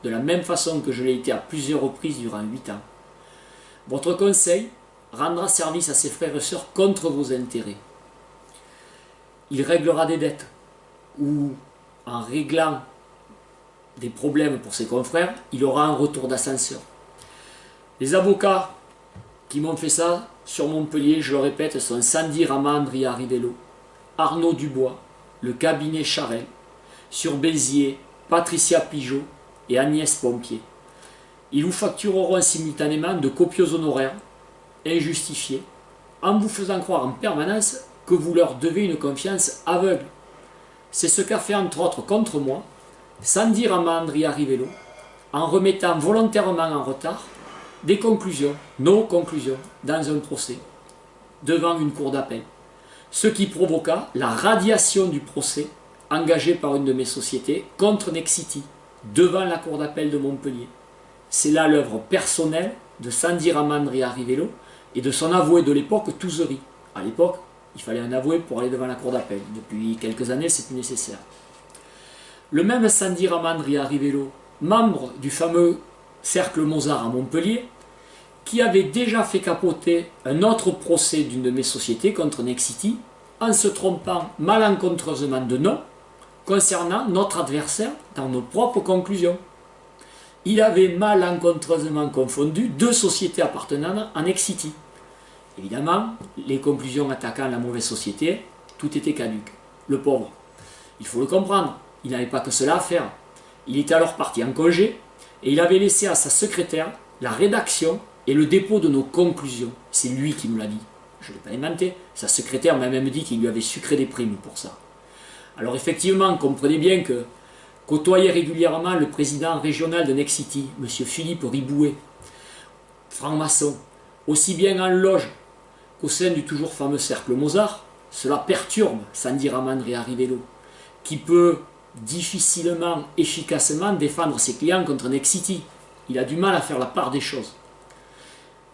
de la même façon que je l'ai été à plusieurs reprises durant 8 ans. Votre conseil rendra service à ses frères et sœurs contre vos intérêts. Il réglera des dettes, ou en réglant des problèmes pour ses confrères, il aura un retour d'ascenseur. Les avocats qui m'ont fait ça sur Montpellier, je le répète, sont Sandy Ramandria Rivello, Arnaud Dubois, le cabinet Charel, sur Béziers, Patricia Pigeot et Agnès Pompier. Ils vous factureront simultanément de copieux honoraires injustifiés, en vous faisant croire en permanence que vous leur devez une confiance aveugle. C'est ce qu'a fait entre autres contre moi Sandy Ramandria Rivello, en remettant volontairement en retard des conclusions, nos conclusions, dans un procès, devant une cour d'appel. Ce qui provoqua la radiation du procès engagé par une de mes sociétés contre Nexity, devant la cour d'appel de Montpellier. C'est là l'œuvre personnelle de Sandy Ramandria Rivello et de son avoué de l'époque, Touzery. À l'époque, il fallait un avoué pour aller devant la cour d'appel. Depuis quelques années, c'est plus nécessaire. Le même Sandy Ramandria Rivello, membre du fameux Cercle Mozart à Montpellier, qui avait déjà fait capoter un autre procès d'une de mes sociétés contre Nexity, en se trompant malencontreusement de nom, concernant notre adversaire dans nos propres conclusions. Il avait malencontreusement confondu 2 sociétés appartenant à Nexity. Évidemment, les conclusions attaquant la mauvaise société, tout était caduque. Le pauvre, il faut le comprendre, il n'avait pas que cela à faire. Il était alors parti en congé et il avait laissé à sa secrétaire la rédaction et le dépôt de nos conclusions. C'est lui qui nous l'a dit. Je ne l'ai pas inventé. Sa secrétaire m'a même dit qu'il lui avait sucré des primes pour ça. Alors effectivement, comprenez bien que côtoyer régulièrement le président régional de Nexity, M. Philippe Ribouet, franc-maçon, aussi bien en loge qu'au sein du toujours fameux Cercle Mozart, cela perturbe Sandy Ramandria Rivello, qui peut difficilement, efficacement défendre ses clients contre Nexity. Il a du mal à faire la part des choses.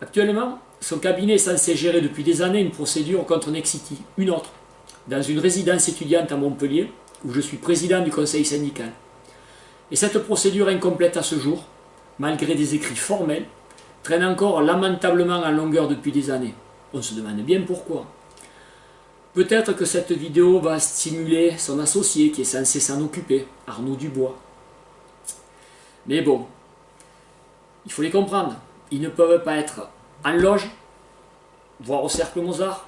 Actuellement, son cabinet est censé gérer depuis des années une procédure contre Nexity, une autre, dans une résidence étudiante à Montpellier, où je suis président du conseil syndical. Et cette procédure incomplète à ce jour, malgré des écrits formels, traîne encore lamentablement en longueur depuis des années. On se demande bien pourquoi. Peut-être que cette vidéo va stimuler son associé qui est censé s'en occuper, Arnaud Dubois. Mais bon, il faut les comprendre. Ils ne peuvent pas être en loge, voire au Cercle Mozart,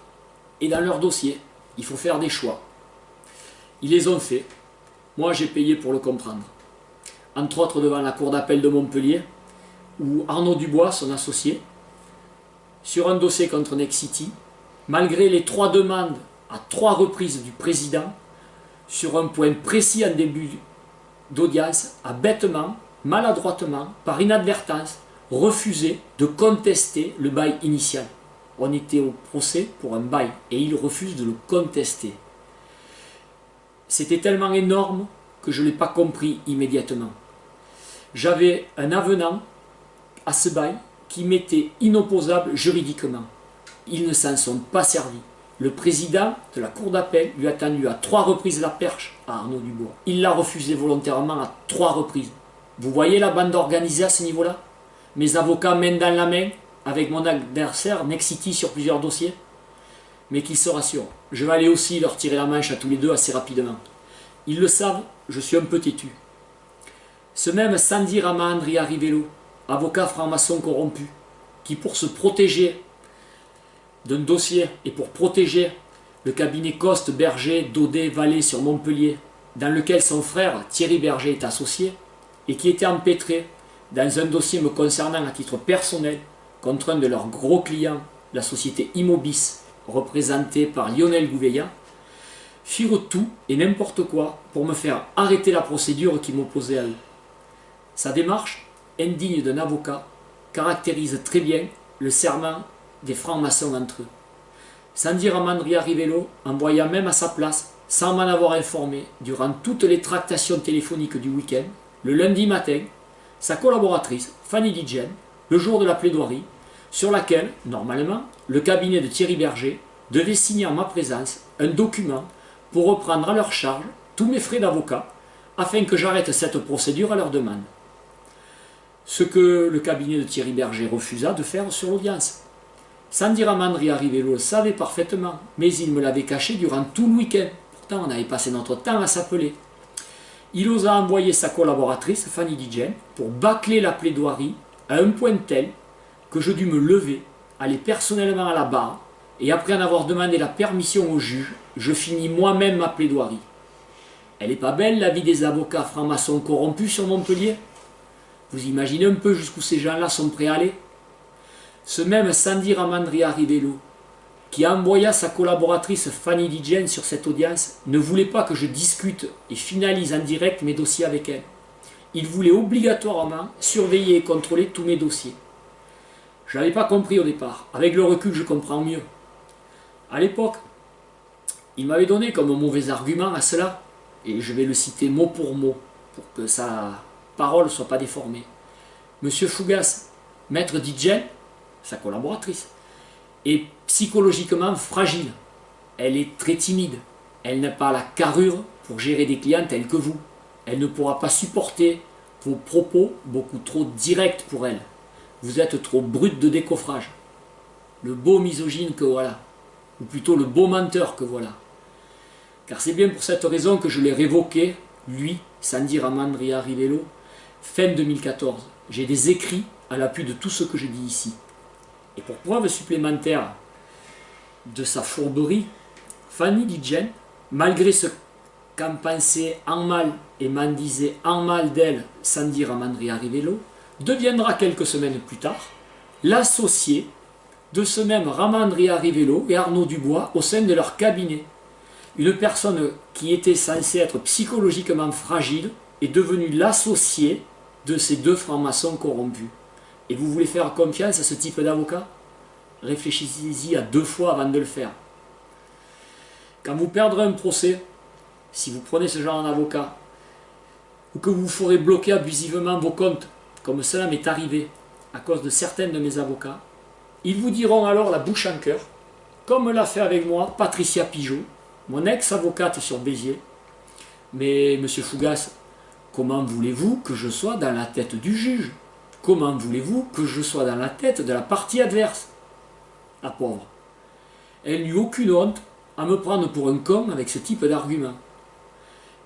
et dans leur dossier. Il faut faire des choix. Ils les ont fait. Moi, j'ai payé pour le comprendre. Entre autres devant la cour d'appel de Montpellier, où Arnaud Dubois, son associé, sur un dossier contre Nexity, malgré les 3 demandes à 3 reprises du président, sur un point précis en début d'audience a bêtement, maladroitement, par inadvertance, refusé de contester le bail initial. On était au procès pour un bail et il refuse de le contester. C'était tellement énorme que je ne l'ai pas compris immédiatement. J'avais un avenant à ce bail qui m'était inopposable juridiquement. Ils ne s'en sont pas servis. Le président de la cour d'appel lui a tendu à 3 reprises la perche à Arnaud Dubois. Il l'a refusé volontairement à 3 reprises. Vous voyez la bande organisée à ce niveau-là? Mes avocats main dans la main avec mon adversaire Nexity sur plusieurs dossiers. Mais qu'ils se rassurent, je vais aller aussi leur tirer la manche à tous les deux assez rapidement. Ils le savent, je suis un peu têtu. Ce même Sandy Rama-Andria Rivello, avocat franc-maçon corrompu, qui pour se protéger d'un dossier et pour protéger le cabinet Coste, Berger, Daudet, Vallée sur Montpellier, dans lequel son frère Thierry Berger est associé, et qui était empêtré dans un dossier me concernant à titre personnel contre un de leurs gros clients, la société Immobis, représentée par Lionel Gouveia, firent tout et n'importe quoi pour me faire arrêter la procédure qui m'opposait à eux. Sa démarche, indigne d'un avocat, caractérise très bien le serment des francs-maçons entre eux. Sandy Rama-Andria Rivello envoya même à sa place, sans m'en avoir informé, durant toutes les tractations téléphoniques du week-end, le lundi matin, sa collaboratrice, Fanny Dijen, le jour de la plaidoirie, sur laquelle, normalement, le cabinet de Thierry Berger devait signer en ma présence un document pour reprendre à leur charge tous mes frais d'avocat, afin que j'arrête cette procédure à leur demande. Ce que le cabinet de Thierry Berger refusa de faire sur l'audience. Sandy Rama-Andria Rivello le savait parfaitement, mais il me l'avait caché durant tout le week-end. Pourtant, on avait passé notre temps à s'appeler. Il osa envoyer sa collaboratrice, Fanny Dijen, pour bâcler la plaidoirie à un point tel que je dus me lever, aller personnellement à la barre, et après en avoir demandé la permission au juge, je finis moi-même ma plaidoirie. Elle n'est pas belle, la vie des avocats francs-maçons corrompus sur Montpellier? Vous imaginez un peu jusqu'où ces gens-là sont prêts à aller? Ce même Sandy Rama-Andria Rivello, qui envoya sa collaboratrice Fanny Dijen sur cette audience, ne voulait pas que je discute et finalise en direct mes dossiers avec elle. Il voulait obligatoirement surveiller et contrôler tous mes dossiers. Je n'avais pas compris au départ. Avec le recul, je comprends mieux. À l'époque, il m'avait donné comme mauvais argument à cela, et je vais le citer mot pour mot, pour que sa parole ne soit pas déformée. Monsieur Fougas, maître Dijen, sa collaboratrice, est psychologiquement fragile. Elle est très timide. Elle n'a pas la carrure pour gérer des clients tels que vous. Elle ne pourra pas supporter vos propos beaucoup trop directs pour elle. Vous êtes trop brut de décoffrage. Le beau misogyne que voilà. Ou plutôt le beau menteur que voilà. Car c'est bien pour cette raison que je l'ai révoqué, lui, Sandy Rama-Andria Rivello, fin 2014. J'ai des écrits à l'appui de tout ce que je dis ici. Et pour preuve supplémentaire de sa fourberie, Fanny Dijen, malgré ce qu'en pensait en mal et m'en disait en mal d'elle Sandy Rama-Andria Rivello, deviendra quelques semaines plus tard l'associé de ce même Rama-Andria Rivello et Arnaud Dubois au sein de leur cabinet. Une personne qui était censée être psychologiquement fragile est devenue l'associé de ces deux francs-maçons corrompus. Et vous voulez faire confiance à ce type d'avocat? Réfléchissez-y à 2 fois avant de le faire. Quand vous perdrez un procès, si vous prenez ce genre d'avocat, ou que vous ferez bloquer abusivement vos comptes, comme cela m'est arrivé à cause de certains de mes avocats, ils vous diront alors la bouche en cœur, comme l'a fait avec moi Patricia Pigeot, mon ex-avocate sur Béziers. Mais monsieur Fougas, comment voulez-vous que je sois dans la tête du juge? Comment voulez-vous que je sois dans la tête de la partie adverse? La pauvre. Elle n'eut aucune honte à me prendre pour un con avec ce type d'argument.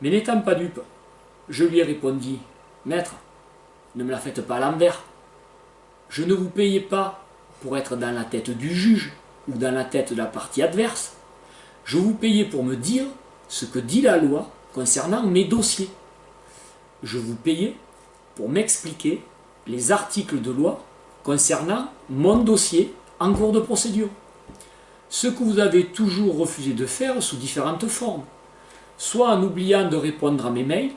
Mais n'étant pas dupe, je lui ai répondu, « Maître, ne me la faites pas à l'envers. Je ne vous payais pas pour être dans la tête du juge ou dans la tête de la partie adverse. Je vous payais pour me dire ce que dit la loi concernant mes dossiers. Je vous payais pour m'expliquer les articles de loi concernant mon dossier en cours de procédure. Ce que vous avez toujours refusé de faire sous différentes formes, soit en oubliant de répondre à mes mails,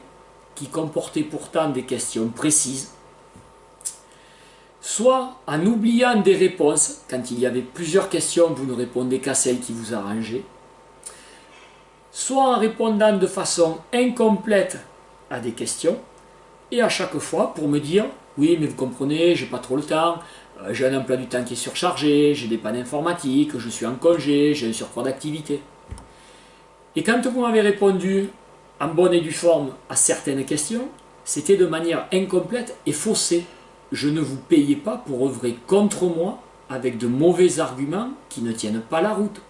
qui comportaient pourtant des questions précises, soit en oubliant des réponses, quand il y avait plusieurs questions, vous ne répondez qu'à celle qui vous arrangeait, soit en répondant de façon incomplète à des questions, et à chaque fois pour me dire « Oui, mais vous comprenez, j'ai pas trop le temps, j'ai un emploi du temps qui est surchargé, j'ai des pannes informatiques, je suis en congé, j'ai un surcroît d'activité. » Et quand vous m'avez répondu en bonne et due forme à certaines questions, c'était de manière incomplète et faussée. Je ne vous payais pas pour œuvrer contre moi avec de mauvais arguments qui ne tiennent pas la route.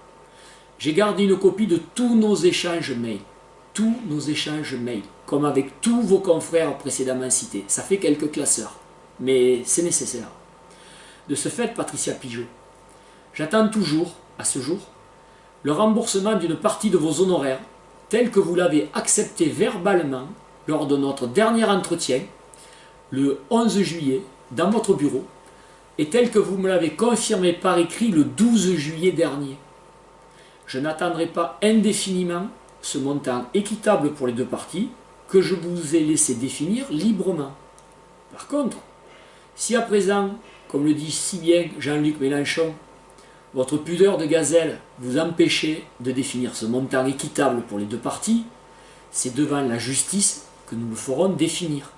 J'ai gardé une copie de tous nos échanges mails. Tous nos échanges mails, comme avec tous vos confrères précédemment cités. Ça fait quelques classeurs, mais c'est nécessaire. De ce fait, Patricia Pigeot, j'attends toujours, à ce jour, le remboursement d'une partie de vos honoraires, tel que vous l'avez accepté verbalement lors de notre dernier entretien, le 11 juillet, dans votre bureau, et tel que vous me l'avez confirmé par écrit le 12 juillet dernier. Je n'attendrai pas indéfiniment ce montant équitable pour les deux parties que je vous ai laissé définir librement. Par contre, si à présent, comme le dit si bien Jean-Luc Mélenchon, votre pudeur de gazelle vous empêchez de définir ce montant équitable pour les deux parties, c'est devant la justice que nous le ferons définir,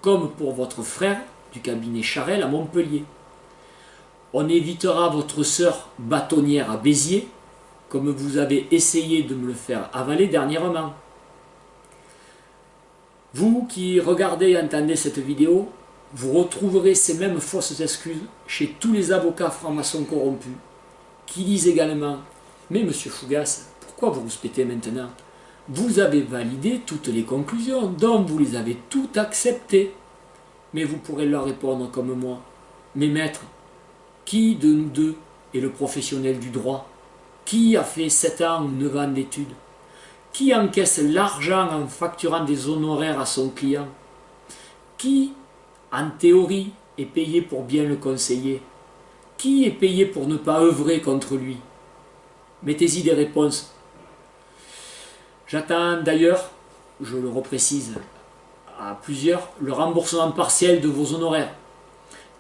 comme pour votre frère du cabinet Charel à Montpellier. On évitera votre sœur bâtonnière à Béziers, comme vous avez essayé de me le faire avaler dernièrement. Vous qui regardez et entendez cette vidéo, vous retrouverez ces mêmes fausses excuses chez tous les avocats francs-maçons corrompus, qui disent également « Mais monsieur Fougas, pourquoi vous rouspétez maintenant? Vous avez validé toutes les conclusions, donc vous les avez toutes acceptées. » Mais vous pourrez leur répondre comme moi « Mais maître, qui de nous deux est le professionnel du droit? Qui a fait 7 ans ou 9 ans d'études? Qui encaisse l'argent en facturant des honoraires à son client? Qui, en théorie, est payé pour bien le conseiller? Qui est payé pour ne pas œuvrer contre lui? Mettez-y des réponses. J'attends d'ailleurs, je le reprécise à plusieurs, le remboursement partiel de vos honoraires.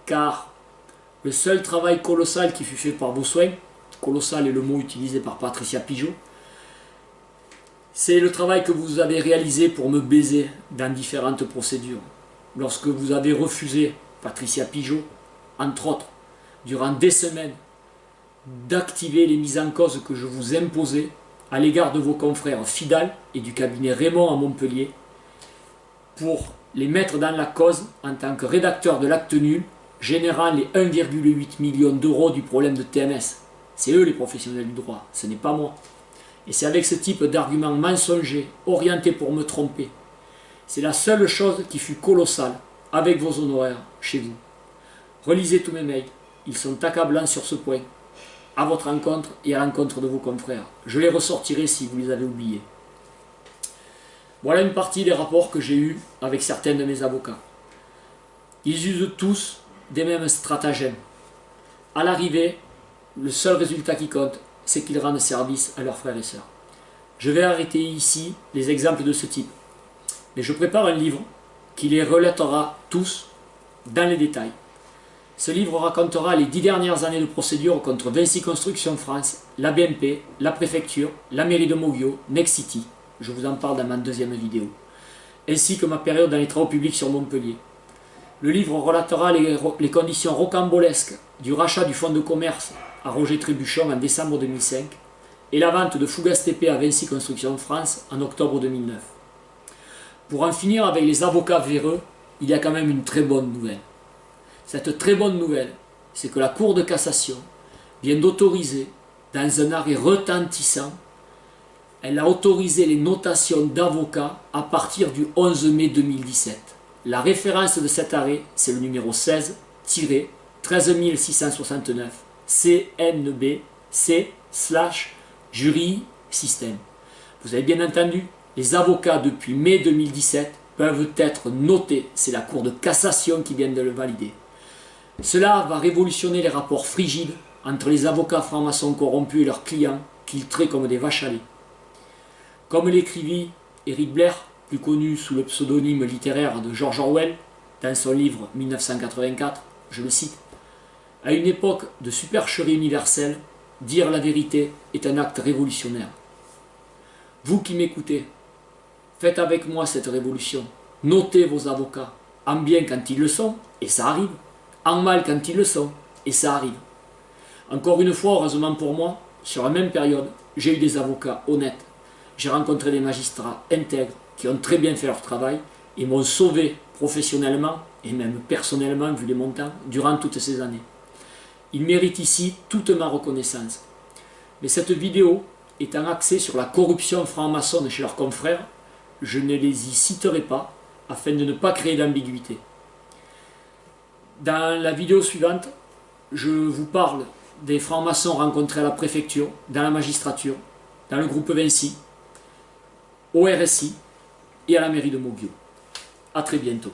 Car le seul travail colossal qui fut fait par vos soins, colossal est le mot utilisé par Patricia Pigeot, c'est le travail que vous avez réalisé pour me baiser dans différentes procédures. Lorsque vous avez refusé, Patricia Pigeot, entre autres, durant des semaines, d'activer les mises en cause que je vous imposais à l'égard de vos confrères Fidal et du cabinet Raymond à Montpellier, pour les mettre dans la cause en tant que rédacteur de l'acte nul, générant les 1,8 million d'euros du problème de TMS. C'est eux les professionnels du droit, ce n'est pas moi. Et c'est avec ce type d'arguments mensongers, orientés pour me tromper. C'est la seule chose qui fut colossale avec vos honoraires chez vous. Relisez tous mes mails, ils sont accablants sur ce point, à votre rencontre et à l'encontre de vos confrères. Je les ressortirai si vous les avez oubliés. Voilà une partie des rapports que j'ai eus avec certains de mes avocats. Ils usent tous des mêmes stratagèmes. À l'arrivée, le seul résultat qui compte, c'est qu'ils rendent service à leurs frères et sœurs. Je vais arrêter ici les exemples de ce type. Mais je prépare un livre qui les relatera tous dans les détails. Ce livre racontera les 10 dernières années de procédure contre Vinci Construction France, la BNP, la préfecture, la mairie de Moguio, Nexity. Je vous en parle dans ma deuxième vidéo. Ainsi que ma période dans les travaux publics sur Montpellier. Le livre relatera les conditions rocambolesques du rachat du fonds de commerce à Roger Trébuchon en décembre 2005 et la vente de Fougas TP à Vinci Construction France en octobre 2009. Pour en finir avec les avocats véreux, il y a quand même une très bonne nouvelle. Cette très bonne nouvelle, c'est que la Cour de cassation vient d'autoriser, dans un arrêt retentissant, elle a autorisé les notations d'avocats à partir du 11 mai 2017. La référence de cet arrêt, c'est le numéro 16-13669 CNB-C/jury système. Vous avez bien entendu, les avocats depuis mai 2017 peuvent être notés. C'est la Cour de cassation qui vient de le valider. Cela va révolutionner les rapports frigides entre les avocats francs-maçons corrompus et leurs clients qu'ils traitent comme des vaches à lait. Comme l'écrivit Éric Blair, plus connu sous le pseudonyme littéraire de George Orwell, dans son livre 1984, je le cite, « À une époque de supercherie universelle, dire la vérité est un acte révolutionnaire. Vous qui m'écoutez, faites avec moi cette révolution. Notez vos avocats, en bien quand ils le sont, et ça arrive, en mal quand ils le sont, et ça arrive. Encore une fois, heureusement pour moi, sur la même période, j'ai eu des avocats honnêtes. J'ai rencontré des magistrats intègres qui ont très bien fait leur travail et m'ont sauvé professionnellement et même personnellement, vu les montants, durant toutes ces années. Ils méritent ici toute ma reconnaissance. Mais cette vidéo étant axée sur la corruption franc-maçonne chez leurs confrères, je ne les y citerai pas afin de ne pas créer d'ambiguïté. Dans la vidéo suivante, je vous parle des francs-maçons rencontrés à la préfecture, dans la magistrature, dans le groupe Vinci, au RSI et à la mairie de Moguio. A très bientôt.